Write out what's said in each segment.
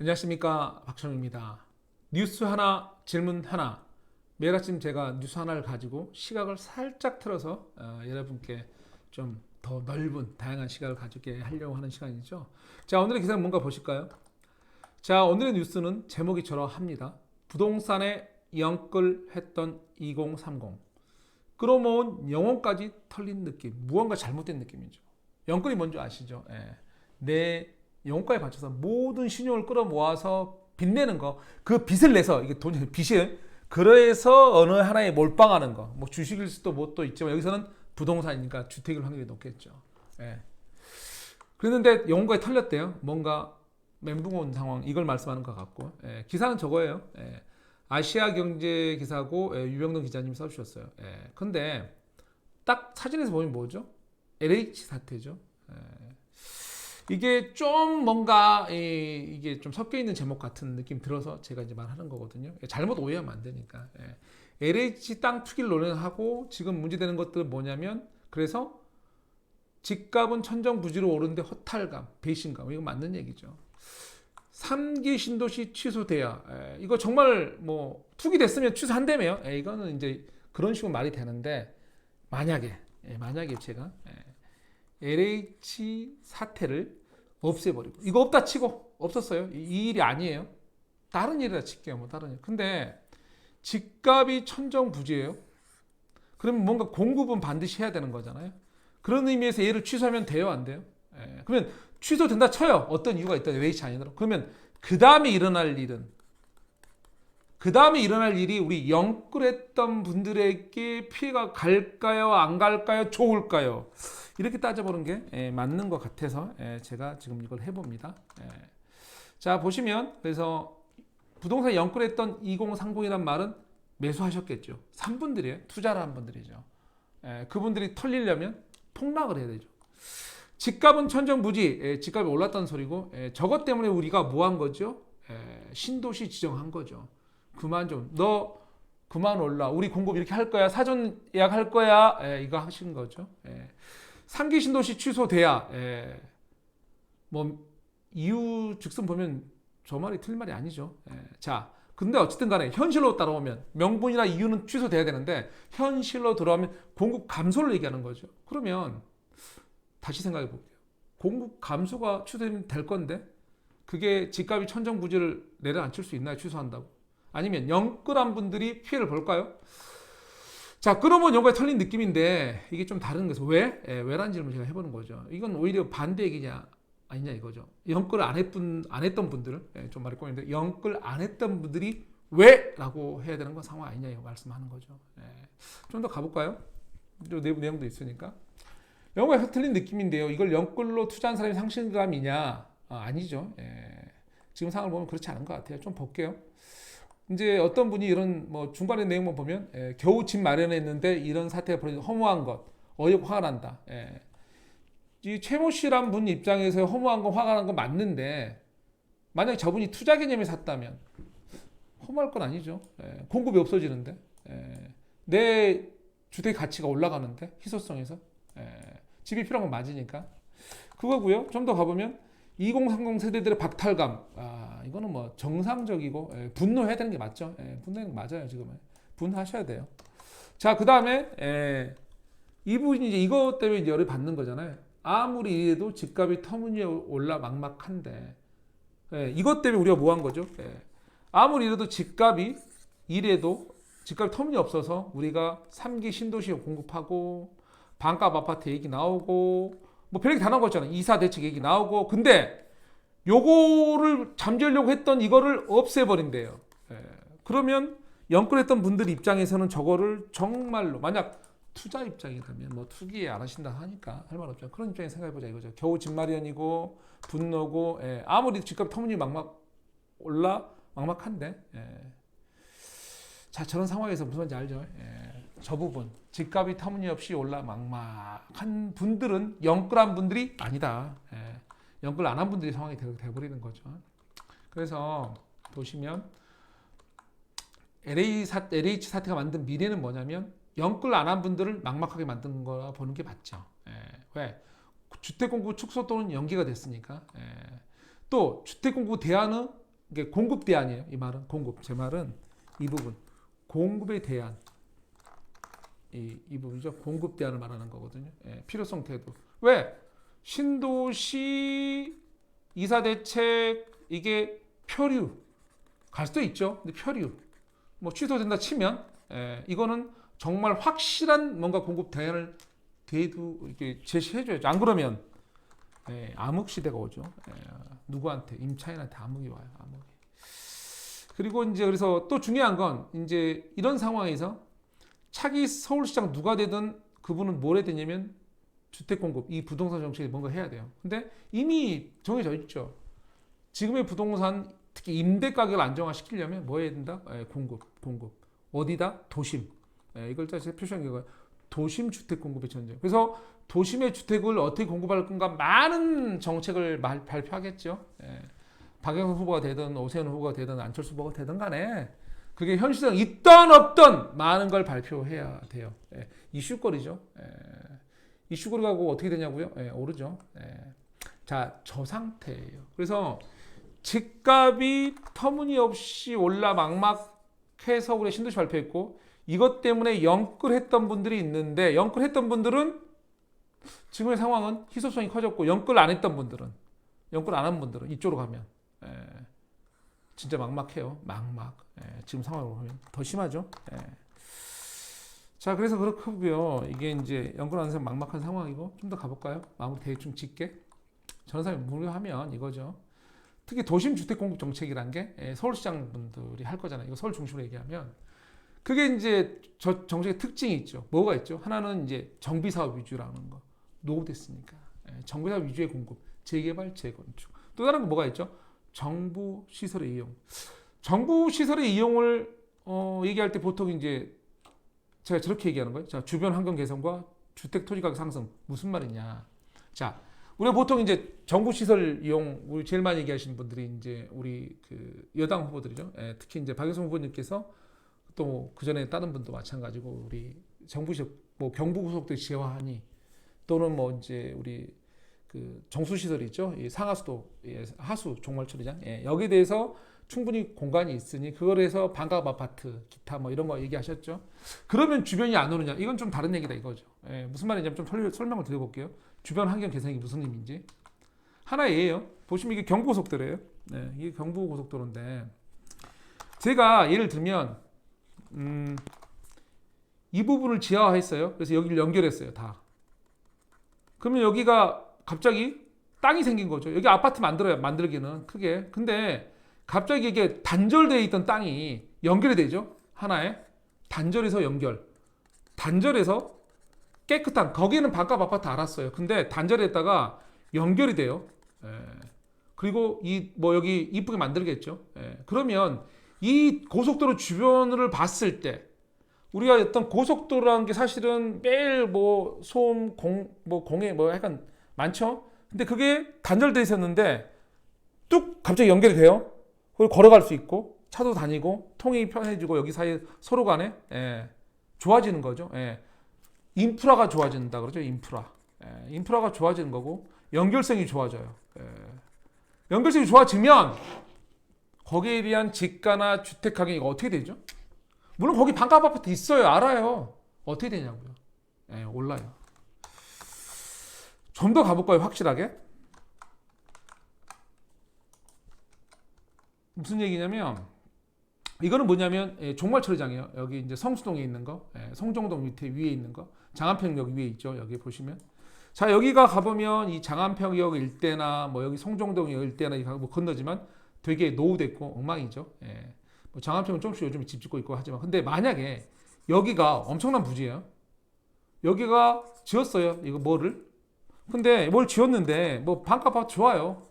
안녕하십니까, 박천우입니다. 뉴스 하나, 질문 하나. 매일 아침 제가 뉴스 하나를 가지고 시각을 살짝 틀어서 여러분께 좀 더 넓은 다양한 시각을 가지게 하려고 하는 시간이죠. 자, 오늘의 기사는 뭔가 보실까요? 자, 오늘의 뉴스는 제목이 저러합니다. 부동산에 영끌했던 2030. 끌어모은 영혼까지 털린 느낌. 무언가 잘못된 느낌이죠. 영끌이 뭔지 아시죠? 예. 내 영혼까지 바쳐서 모든 신용을 끌어모아서 빚내는 거. 그 빚을 내서, 이게 돈, 빚을, 그래서 어느 하나에 몰빵하는 거. 뭐 주식일 수도 뭐 또 있지만 여기서는 부동산이니까 주택일 확률이 높겠죠. 예. 그랬는데 영혼까지 털렸대요. 뭔가 멘붕 온 상황, 이걸 말씀하는 것 같고. 예. 기사는 저거예요. 예. 아시아 경제 기사고 유병동 기자님이 써주셨어요. 예. 근데 딱 사진에서 보면 뭐죠? LH 사태죠. 예. 이게 좀 뭔가 이게 좀 섞여 있는 제목 같은 느낌 들어서 제가 이제 말하는 거거든요. 잘못 오해하면 안 되니까. 예. LH 땅 투기를 논의하고 지금 문제되는 것들은 뭐냐면, 그래서 집값은 천정부지로 오르는데 허탈감, 배신감, 이거 맞는 얘기죠. 3기 신도시 취소돼야, 이거 정말 뭐 투기됐으면 취소한다며요. 이거는 이제 그런 식으로 말이 되는데, 만약에 제가 LH 사태를 없애버리고, 이거 없다 치고, 없었어요. 이 일이 아니에요. 다른 일이라 칠게요. 뭐 다른 일. 근데 집값이 천정부지예요. 그러면 뭔가 공급은 반드시 해야 되는 거잖아요. 그런 의미에서 얘를 취소하면 돼요, 안 돼요? 그러면 취소된다 쳐요. 어떤 이유가 있다. LH 아니더라도. 그러면 그 다음에 일어날 일은, 그 다음에 일어날 일이 우리 영끌했던 분들에게 피해가 갈까요? 안 갈까요? 좋을까요? 이렇게 따져보는 게 맞는 것 같아서 제가 지금 이걸 해봅니다. 자, 보시면 그래서 부동산 영끌했던 2030이란 말은 매수하셨겠죠. 3분들이에요. 투자를 한 분들이죠. 그분들이 털리려면 폭락을 해야 되죠. 집값은 천정부지, 집값이 올랐다는 소리고, 저것 때문에 우리가 뭐 한 거죠? 신도시 지정한 거죠. 너 그만 올라. 우리 공급 이렇게 할 거야. 사전 예약할 거야. 이거 하신 거죠. 3기 신도시 취소돼야, 뭐, 이유 즉슨 보면 저 말이 틀린 말이 아니죠. 자, 근데 어쨌든 간에 현실로 따라오면 명분이나 이유는 취소돼야 되는데 현실로 돌아오면 공급 감소를 얘기하는 거죠. 그러면 다시 생각해 볼게요. 공급 감소가 취소되면 될 건데 그게 집값이 천정부지를 내려앉힐 수 있나요? 취소한다고? 아니면 영끌한 분들이 피해를 볼까요? 자, 끌어모은 영과에 털린 느낌인데 이게 좀 다른 거죠. 왜? 왜라는 질문을 제가 해보는 거죠. 이건 오히려 반대 얘기냐 아니냐 이거죠. 영끌 안 했던 분들, 좀 말이 꼬이는데 영끌 안 했던 분들이 왜? 라고 해야 되는 건 상황 아니냐 이거 말씀하는 거죠. 좀 더 가볼까요? 내부 내용도 있으니까. 영어가 틀린 느낌인데요. 이걸 영끌로 투자한 사람이 상실감이냐? 아니죠. 지금 상황을 보면 그렇지 않은 것 같아요. 좀 볼게요. 이제 어떤 분이 이런 뭐 중간의 내용만 보면 겨우 집 마련했는데 이런 사태가 벌어져 허무한 것, 어이없고 화가 난다. 이 최모 씨란 분 입장에서 허무한 거 화가 난 건 맞는데 만약에 저분이 투자 개념에 샀다면 허무할 건 아니죠. 공급이 없어지는데 내 주택 가치가 올라가는데 희소성에서 집이 필요한 건 맞으니까 그거고요. 좀 더 가보면 2030 세대들의 박탈감, 이거는 뭐 정상적이고 분노해야 되는 게 맞죠. 분노는 맞아요. 지금은 분노하셔야 돼요. 자, 그 다음에 이분이 이제 이것 때문에 이제 열을 받는 거잖아요. 아무리 이래도 집값이 터무니없이 올라 막막한데 이것 때문에 우리가 뭐 한 거죠? 아무리 이래도 집값이 터무니없어서 우리가 3기 신도시 공급하고 반값 아파트 얘기 나오고 뭐 별게 다 나온 거 있잖아요. 이사 대책 얘기 나오고 근데 요거를 잠재우려고 했던 이거를 없애버린대요. 그러면 영끌했던 분들 입장에서는 저거를 정말로 만약 투자 입장이라면 뭐 투기에 안 하신다 하니까 할 말 없죠. 그런 입장에서 생각해보자 이거죠. 겨우 집 마련이고 분노고 아무리 집값 터무니 막막한데 자, 저런 상황에서 무슨 말인지 알죠? 저 부분 집값이 터무니없이 올라 막막한 분들은 영끌한 분들이 아니다. 영끌 안 한 분들이 상황이 돼버리는 거죠. 그래서 보시면 LH 사태가 만든 미래는 뭐냐면 영끌 안 한 분들을 막막하게 만든 거라 보는 게 맞죠. 왜? 주택 공급 축소 또는 연기가 됐으니까. 또 주택 공급 대안은 이게 공급 대안이에요. 이 말은 공급. 제 말은 이 부분 공급에 대한 이 부분이죠. 공급 대안을 말하는 거거든요. 예, 필요성 태도. 왜? 신도시 이사 대책 이게 표류 갈 수도 있죠. 근데 표류 뭐 취소된다 치면 이거는 정말 확실한 뭔가 공급 대안을 이렇게 제시해줘야죠. 안 그러면 암흑 시대가 오죠. 누구한테 임차인한테 암흑이 와요. 암흑이. 그리고 이제 그래서 또 중요한 건 이제 이런 상황에서 차기 서울시장 누가 되든 그분은 뭘 해야 되냐면 주택 공급, 이 부동산 정책에 뭔가 해야 돼요. 근데 이미 정해져 있죠. 지금의 부동산 특히 임대 가격을 안정화시키려면 뭐 해야 된다? 공급. 어디다? 도심. 이걸 제가 표시한 게 도심 주택 공급의 전쟁. 그래서 도심의 주택을 어떻게 공급할 건가 많은 정책을 발표하겠죠. 박영선 후보가 되든 오세훈 후보가 되든 안철수 후보가 되든 간에 그게 현실성 있던 없던 많은 걸 발표해야 돼요. 이슈거리죠. 이슈거리가 어떻게 되냐고요? 오르죠. 자, 저 상태예요. 그래서 집값이 터무니없이 올라 막막해서 우리 신도시 발표했고 이것 때문에 영끌했던 분들이 있는데 영끌했던 분들은 지금의 상황은 희소성이 커졌고 영끌 안 했던 분들은 영끌 안 한 분들은 이쪽으로 가면 진짜 막막해요. 막막. 지금 상황으로 보면 더 심하죠. 자, 그래서 그렇고요. 이게 이제 영끌 안 해서 막막한 상황이고 좀 더 가볼까요? 마무리 대충 짓게. 저런 사람이 무료하면 이거죠. 특히 도심 주택 공급 정책이란 게 서울시장 분들이 할 거잖아요. 이거 서울 중심으로 얘기하면 그게 이제 저 정책의 특징이 있죠. 뭐가 있죠? 하나는 이제 정비 사업 위주라는 거. 노후됐으니까. 정비 사업 위주의 공급, 재개발, 재건축. 또 다른 거 뭐가 있죠? 정부 시설의 이용. 정부 시설의 이용을 얘기할 때 보통 이제 제가 저렇게 얘기하는 거예요. 자, 주변 환경 개선과 주택 토지 가격 상승 무슨 말이냐? 자, 우리가 보통 이제 정부 시설 이용 우리 제일 많이 얘기하시는 분들이 이제 우리 그 여당 후보들이죠. 특히 이제 박영선 후보님께서 또 그 전에 다른 분도 마찬가지고 우리 정부 시설 뭐 경부고속도로 지하화하니 또는 뭐 이제 우리 그 정수 시설이 있죠. 이 상하수도 하수 종말 처리장 여기에 대해서 충분히 공간이 있으니 그걸 해서 반값 아파트 기타 뭐 이런 거 얘기하셨죠. 그러면 주변이 안 오느냐? 이건 좀 다른 얘기다 이거죠. 무슨 말이냐면 좀 설명을 드려볼게요. 주변 환경 개선이 무슨 의미인지 하나의 예예요. 보시면 이게 경부고속도로예요. 이게 경부고속도로인데 제가 예를 들면 이 부분을 지하화했어요. 그래서 여기를 연결했어요. 다. 그러면 여기가 갑자기 땅이 생긴 거죠. 여기 아파트 만들기는 크게. 근데 갑자기 이게 단절되어 있던 땅이 연결이 되죠. 하나에 단절해서 연결. 단절해서 깨끗한 거기는 반값 아파트 알았어요. 근데 단절했다가 연결이 돼요. 그리고 여기 이쁘게 만들겠죠. 그러면 이 고속도로 주변을 봤을 때 우리가 어떤 고속도로라는 게 사실은 매일 뭐 소음, 공해 약간 많죠. 근데 그게 단절돼 있었는데 뚝 갑자기 연결이 돼요. 그걸 걸어갈 수 있고 차도 다니고 통행이 편해지고 여기 사이 서로 간에 좋아지는 거죠. 인프라가 좋아진다 그러죠. 인프라가 좋아지는 거고 연결성이 좋아져요. 연결성이 좋아지면 거기에 대한 지가나 주택 가격이 어떻게 되죠? 물론 거기 반값 아파트 있어요. 알아요. 어떻게 되냐고요. 올라요. 좀 더 가볼까요? 확실하게. 무슨 얘기냐면 이거는 뭐냐면 종말 처리장이에요. 여기 이제 성수동에 있는 거, 성정동 밑에 위에 있는 거, 장안평역 위에 있죠. 여기 보시면. 자, 여기가 가보면 이 장안평역 일대나 뭐 여기 성정동 일대나 뭐 건너지만 되게 노후됐고 엉망이죠. 뭐 장안평은 조금씩 요즘 집 짓고 있고 하지만 근데 만약에 여기가 엄청난 부지예요. 여기가 지었어요. 이거 뭐를? 근데 뭘 지었는데 뭐 반값 아파트 좋아요.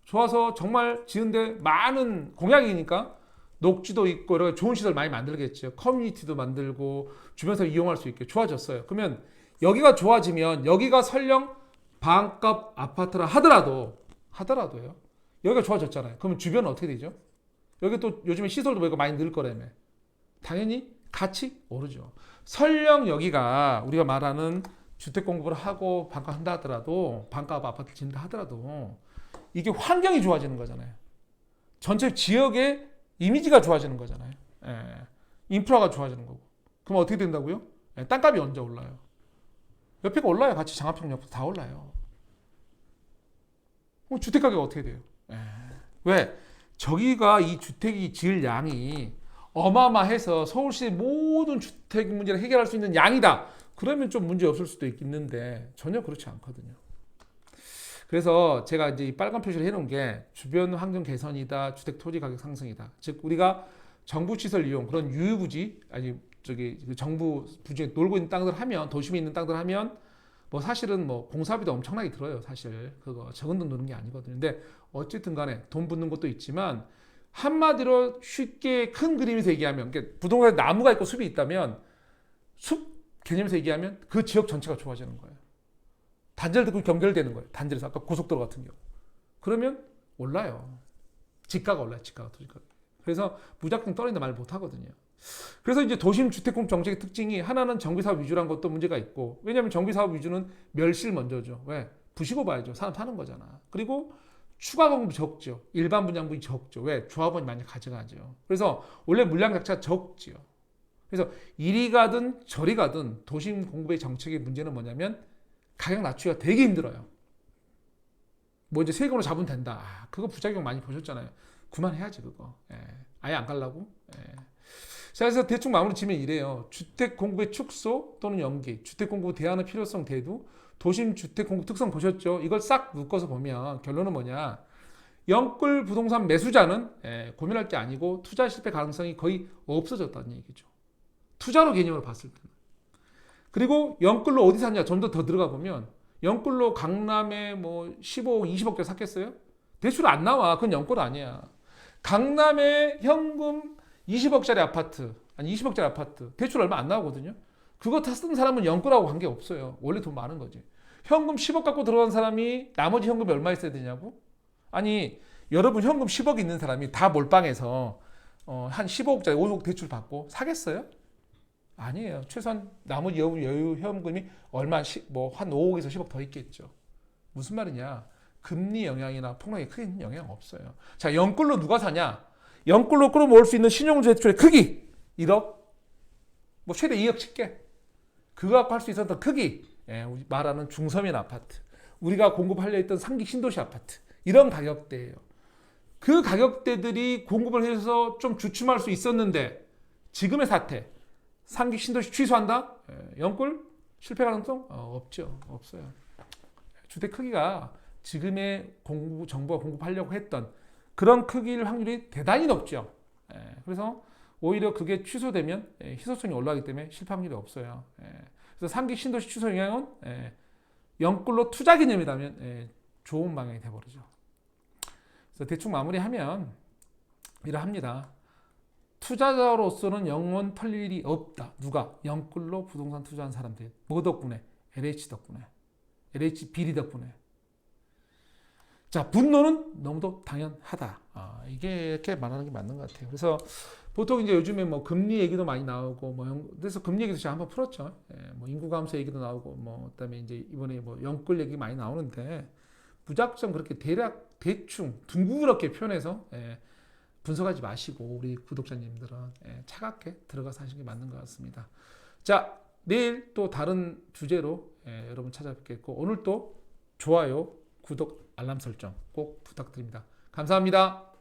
좋아서 정말 지은데 많은 공약이니까 녹지도 있고 여러 좋은 시설 많이 만들겠죠. 커뮤니티도 만들고 주변에서 이용할 수 있게 좋아졌어요. 그러면 여기가 좋아지면 여기가 설령 반값 아파트라 하더라도요. 여기가 좋아졌잖아요. 그러면 주변은 어떻게 되죠? 여기 또 요즘에 시설도 많이 늘 거라며. 당연히 같이 오르죠. 설령 여기가 우리가 말하는 주택 공급을 하고 반값 한다 하더라도 반값 아파트 짓는다 하더라도 이게 환경이 좋아지는 거잖아요. 전체 지역의 이미지가 좋아지는 거잖아요. 예. 인프라가 좋아지는 거고. 그럼 어떻게 된다고요? 예, 땅값이 언제 올라요? 옆에가 올라요. 같이 장합평 옆에 다 올라요. 그럼 주택 가격 어떻게 돼요? 예. 왜? 저기가 이 주택이 지을 양이 어마어마해서 서울시 모든 주택 문제를 해결할 수 있는 양이다. 그러면 좀 문제 없을 수도 있는데 전혀 그렇지 않거든요. 그래서 제가 이제 이 빨간 표시를 해놓은 게 주변 환경 개선이다, 주택 토지 가격 상승이다. 즉 우리가 정부 시설 이용 그런 유휴부지 아니 저기 정부 부지에 놀고 있는 땅들 하면 도심에 있는 땅들 하면 뭐 사실은 뭐 공사비도 엄청나게 들어요. 사실 그거 적은 돈 드는 게 아니거든요. 근데 어쨌든 간에 돈 붓는 것도 있지만 한마디로 쉽게 큰 그림에서 얘기하면 그러니까 부동산에 나무가 있고 숲이 있다면 숲 개념에서 얘기하면 그 지역 전체가 좋아지는 거예요. 단지를 듣고 연결되는 거예요. 단지에서 아까 고속도로 같은 경우. 그러면 올라요. 지가가 올라요. 지가가. 그래서 무작정 떨어진다 말 못 하거든요. 그래서 이제 도심 주택공급 정책의 특징이 하나는 정비사업 위주라는 것도 문제가 있고 왜냐하면 정비사업 위주는 멸실 먼저죠. 왜? 부시고 봐야죠. 사람 사는 거잖아. 그리고 추가 공급이 적죠. 일반 분양분이 적죠. 왜? 조합원이 많이 가져가죠. 그래서 원래 물량 자체가 적지요. 그래서 이리 가든 저리 가든 도심 공급의 정책의 문제는 뭐냐면 가격 낮추기가 되게 힘들어요. 뭐 이제 세금으로 잡으면 된다. 그거 부작용 많이 보셨잖아요. 그만해야지 그거. 예. 아예 안 갈라고. 예. 자, 그래서 대충 마무리 지면 이래요. 주택 공급의 축소 또는 연기, 주택 공급 대안의 필요성 대두, 도심 주택 공급 특성 보셨죠? 이걸 싹 묶어서 보면 결론은 뭐냐? 영끌 부동산 매수자는 고민할 게 아니고 투자 실패 가능성이 거의 없어졌다는 얘기죠. 투자로 개념으로 봤을 때는. 그리고 영끌로 어디 샀냐? 좀 더 들어가 보면 영끌로 강남에 뭐 15억, 20억짜리 샀겠어요? 대출 안 나와. 그건 영끌 아니야. 강남에 현금 20억짜리 아파트, 아니 20억짜리 아파트 대출 얼마 안 나오거든요. 그거 다 쓴 사람은 영끌하고 관계 없어요. 원래 돈 많은 거지. 현금 10억 갖고 들어간 사람이 나머지 현금이 얼마 있어야 되냐고? 아니 여러분 현금 10억 있는 사람이 다 몰빵해서 한 15억짜리 5억 대출 받고 사겠어요? 아니에요. 최소한 나머지 여유 현금이 얼마 뭐한 5억에서 10억 더 있겠죠. 무슨 말이냐? 금리 영향이나 폭락에 크게 영향 없어요. 자, 영끌로 누가 사냐? 영끌로 끌어모을 수 있는 신용주 대출의 크기 1억, 뭐 최대 2억 칠게. 그거 갖고 할 수 있었던 크기, 우리 말하는 중서면 아파트, 우리가 공급하려 했던 상기 신도시 아파트 이런 가격대예요. 그 가격대들이 공급을 해서 좀 주춤할 수 있었는데 지금의 사태, 상기 신도시 취소한다? 영끌 실패 가능성? 없죠. 없어요. 주택 크기가 지금의 정부가 공급하려고 했던 그런 크기일 확률이 대단히 높죠. 그래서 오히려 그게 취소되면 희소성이 올라가기 때문에 실패 확률이 없어요. 그래서 상기 신도시 취소 영향은 영끌로 투자 개념이라면 좋은 방향이 돼버리죠. 그래서 대충 마무리하면 이러합니다. 투자자로서는 영원 털릴 일이 없다. 누가? 영끌로 부동산 투자한 사람들. 뭐 덕분에? LH 덕분에. LH 비리 덕분에. 자, 분노는 너무도 당연하다. 이게 이렇게 말하는 게 맞는 것 같아요. 그래서 보통 이제 요즘에 뭐 금리 얘기도 많이 나오고 그래서 금리 얘기도 제가 한번 풀었죠. 뭐 인구 감소 얘기도 나오고 뭐 그다음에 이제 이번에 뭐 영끌 얘기 많이 나오는데 무작정 그렇게 대충 둥그렇게 표현해서 분석하지 마시고 우리 구독자님들은 차갑게 들어가서 하시는 게 맞는 것 같습니다. 자, 내일 또 다른 주제로 여러분 찾아뵙겠고 오늘 또 좋아요, 구독, 알람 설정 꼭 부탁드립니다. 감사합니다.